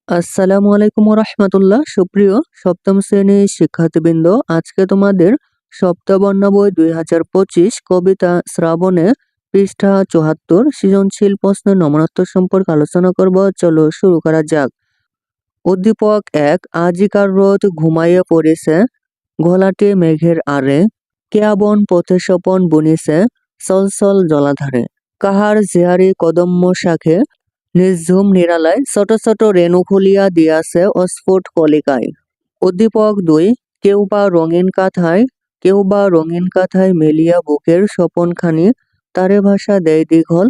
আসসালামু আলাইকুম রহমতুল্লাহ। সুপ্রিয় সপ্তম শ্রেণীর শিক্ষার্থীবৃন্দ, আজকে তোমাদের সপ্তবর্ণ বই 2025 কবিতা শ্রাবণে পৃষ্ঠা 74 সৃজনশীল প্রশ্নের নমনত্ব সম্পর্কে আলোচনা করব। চলো শুরু করা যাক। উদ্দীপক 1। আজিকার রোদ ঘুমাইয়া পড়িছে, ঘোলাটে মেঘের আড়ে, কেয়া বন পথে স্বপন বুনিছে, চলচল জলাধারে, কাহার জিয়ারি কদম্ব শাখে, নিঝুম নিরালায় ছোট ছোট রেণু খুলিয়া দিয়াছে অস্ফুট কলিকায়। উদ্দীপক 2। কেউ বা রঙিন কাঁথায় মেলিয়া বুকের স্বপনখানি, তারে ভাষা দেয় দীঘল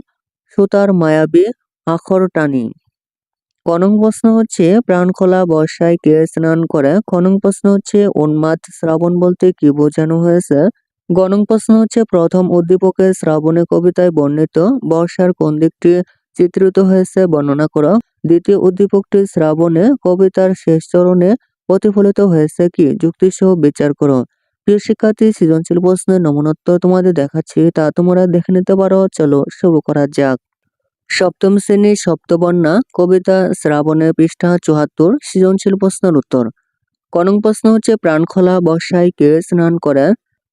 সুতার মায়াবী আখর টানি। কনং প্রশ্ন হচ্ছে প্রাণখোলা বর্ষায় কে স্নান করে। খনং প্রশ্ন হচ্ছে উন্মাদ শ্রাবণ বলতে কি বোঝানো হয়েছে। গণং প্রশ্ন হচ্ছে প্রথম উদ্দীপকে শ্রাবণে কবিতায় বর্ণিত বর্ষার কোন দিকটি চিত্রিত হয়েছে বর্ণনা করো। দ্বিতীয় উদ্দীপকটি শ্রাবণে কবিতার শেষ চরণে প্রতিফলিত হয়েছে কি, যুক্তি সহ বিচার করো। প্রিয় শিক্ষার্থী, সৃজনশীল প্রশ্নের নমুনত্ব তোমাদের দেখাচ্ছি, তা তোমরা দেখে নিতে পারো। চলো শুরু করা যাক। সপ্তম শ্রেণীর সপ্তবর্ণা কবিতা শ্রাবণে পৃষ্ঠা 74 সৃজনশীল প্রশ্নের উত্তর। কনং প্রশ্ন হচ্ছে প্রাণখোলা বর্ষায় কে স্নান করে।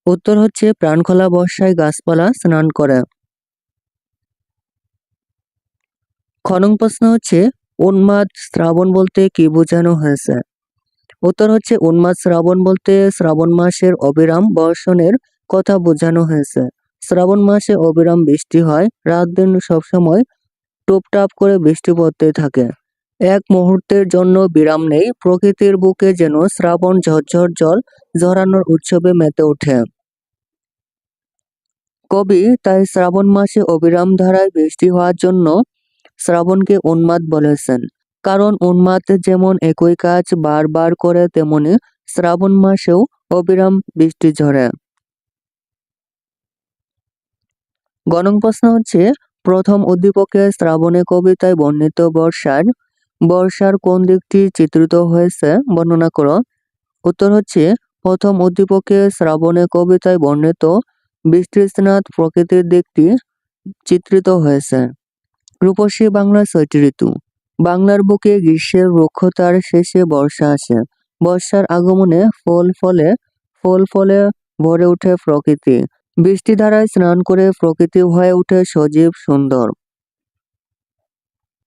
উত্তর হচ্ছে প্রাণখোলা বর্ষায় গাছপালা স্নান করে। খনং প্রশ্ন হচ্ছে উন্মাদ শ্রাবণ বলতে কি বোঝানো হয়েছে। উত্তর হচ্ছে উন্মাদ শ্রাবণ বলতে শ্রাবণ মাসের অবিরাম বর্ষণের কথা বোঝানো হয়েছে। শ্রাবণ মাসে অবিরাম বৃষ্টি হয়, রাত দিন সবসময় টুপটাপ করে বৃষ্টি পড়তে থাকে। এক মুহূর্তের জন্য বিরাম নেই, প্রকৃতির বুকে যেন শ্রাবণ ঝরঝর জল ঝরানোর উৎসবে মেতে ওঠে। কবি তাই শ্রাবণ মাসে অবিরাম ধারায় বৃষ্টি হওয়ার জন্য শ্রাবণকে উন্মাদ বলেছেন। কারণ উন্মাদ যেমন একই কাজ বারবার করে, তেমনি শ্রাবণ মাসেও অবিরাম বৃষ্টি ঝরে। গণং প্রশ্ন হচ্ছে প্রথম উদ্দীপকে শ্রাবণে কবিতায় বর্ণিত বর্ষার কোন দিকটি চিত্রিত হয়েছে বর্ণনা করো। উত্তর হচ্ছে প্রথম উদ্দীপকে শ্রাবণে কবিতায় বর্ণিত বৃষ্টিস্নাত প্রকৃতির দিকটি চিত্রিত হয়েছে। রূপসী বাংলার 6টি ঋতু। বাংলার বুকে গ্রীষ্মের রুক্ষতার শেষে বর্ষা আসে। বর্ষার আগমনে ফল ফলে ভরে ওঠে প্রকৃতি। বৃষ্টিধারায় স্নান করে প্রকৃতি হয়ে ওঠে সজীব সুন্দর।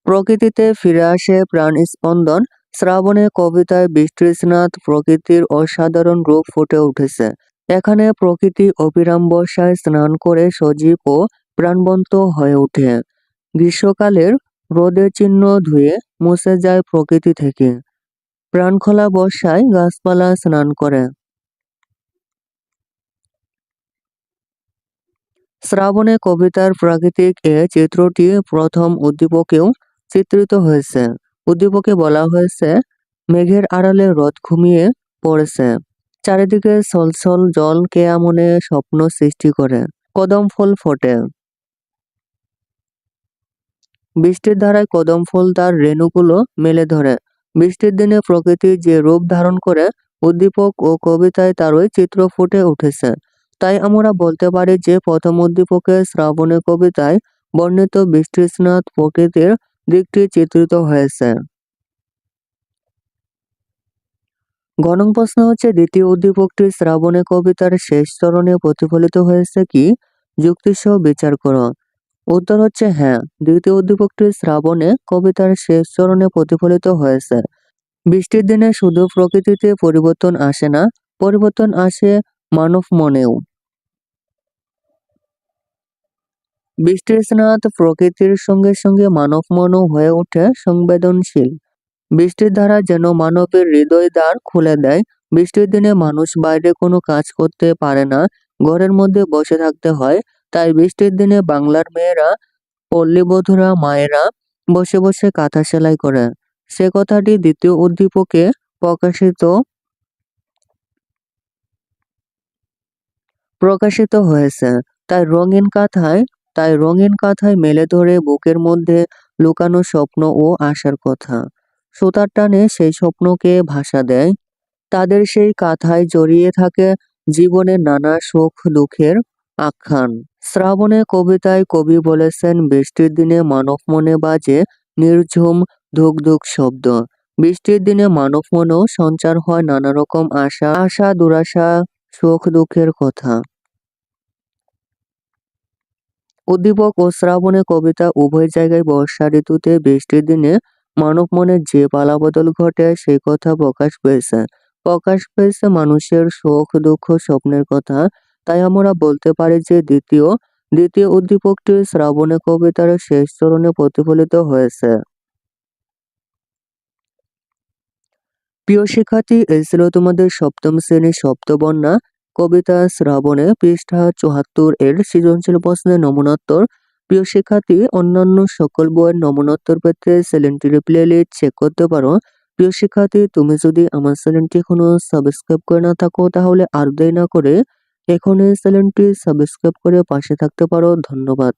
প্রকৃতিতে ফিরে আসে প্রাণ স্পন্দন। শ্রাবণে কবিতায় বৃষ্টিস্নাত প্রকৃতির অসাধারণ রূপ ফুটে উঠেছে। এখানে প্রকৃতি অবিরাম বর্ষায় স্নান করে সজীব ও প্রাণবন্ত হয়ে ওঠে। গ্রীষ্মকালের রোদের চিহ্ন ধুয়ে মুছে যায় প্রকৃতি থেকে। প্রাণখোলা বর্ষায় গাছপালা স্নান করে। শ্রাবণে কবিতার প্রাকৃতিক এ চিত্রটি প্রথম উদ্দীপকেও চিত্রিত হয়েছে। উদ্দীপকে বলা হয়েছে মেঘের আড়ালে রোদ ঘুমিয়ে পড়েছে, চারিদিকে ছলছল জল কেয়া মনে স্বপ্ন সৃষ্টি করে, কদম ফুল ফোটে। বৃষ্টির ধারায় কদম ফুল তার রেণুগুলো মেলে ধরে। বৃষ্টির দিনে প্রকৃতি যে রূপ ধারণ করে, উদ্দীপক ও কবিতায় তারই চিত্র ফুটে উঠেছে। তাই আমরা বলতে পারি যে প্রথম উদ্দীপকে শ্রাবণে কবিতায় বর্ণিত বৃষ্টিস্নাত প্রকৃতির দিকটি চিত্রিত হয়েছে। গণং প্রশ্ন হচ্ছে দ্বিতীয় উদ্দীপকটি শ্রাবণে কবিতার শেষ চরণে প্রতিফলিত হয়েছে কি, যুক্তিসহ বিচার করো। উত্তর হচ্ছে হ্যাঁ, দ্বিতীয় উদ্দীপকটি শ্রাবণে কবিতার শেষ চরণে প্রতিফলিত হয়েছে। বৃষ্টির দিনে শুধু প্রকৃতিতে পরিবর্তন আসে না, পরিবর্তন আসে মানব মনেও। বৃষ্টির স্নাত প্রকৃতির সঙ্গে সঙ্গে মানব মনও হয়ে ওঠে সংবেদনশীল। বৃষ্টির ধারা যেন মানবের হৃদয় দ্বার খুলে দেয়। বৃষ্টির দিনে মানুষ বাইরে কোনো কাজ করতে পারে না, ঘরের মধ্যে বসে থাকতে হয়। তাই বৃষ্টির দিনে বাংলার মেয়েরা, পল্লীবধূরা, মায়েরা বসে বসে কাঁথা সেলাই করে। সে কথাটি দ্বিতীয় উদ্দীপকে প্রকাশিত হয়েছে। তাই রঙিন কাঁথায় মেলে ধরে বুকের মধ্যে লুকানো স্বপ্ন ও আশার কথা। সুতার টানে সেই স্বপ্নকে ভাষা দেয়। তাদের সেই কাঁথায় জড়িয়ে থাকে জীবনের নানা সুখ দুঃখের আখ্যান। শ্রাবণে কবিতায় কবি বলেছেন বৃষ্টির দিনে মানব মনে বাজে নির্ঝুম ধুক ধুক শব্দ। বৃষ্টির দিনে মানব মনেও সঞ্চার হয় নানা রকম আশা আশা দুরাশা, সুখ দুঃখের কথা। উদ্দীপক ও শ্রাবণে কবিতা উভয় জায়গায় বর্ষা ঋতুতে বৃষ্টির দিনে মানব মনে যে পালাবদল ঘটে সেই কথা প্রকাশ পেয়েছে মানুষের সুখ দুঃখ স্বপ্নের কথা। তাই আমরা বলতে পারি যে দ্বিতীয় উদ্দীপকটি শ্রাবণে কবিতার শেষ চরণে প্রতিফলিত হয়েছে। প্রিয় শিক্ষার্থী, এই ছিল তোমাদের সপ্তম শ্রেণীর সপ্তবর্ণা কবিতা শ্রাবণে পৃষ্ঠা ৭৪ এর সৃজনশীল প্রশ্নের নমুনোত্তর। প্রিয় শিক্ষার্থী, অন্যান্য সকল বইয়ের নমুনোত্তর পেতে চ্যানেলটির প্লেলিস্ট চেক করতে পারো। প্রিয় শিক্ষার্থী, তুমি যদি আমার চ্যানেলটি এখনো সাবস্ক্রাইব করে না থাকো তাহলে আর দেরি না করে এখনই চ্যানেলটি সাবস্ক্রাইব করে পাশে থাকতে পারো। ধন্যবাদ।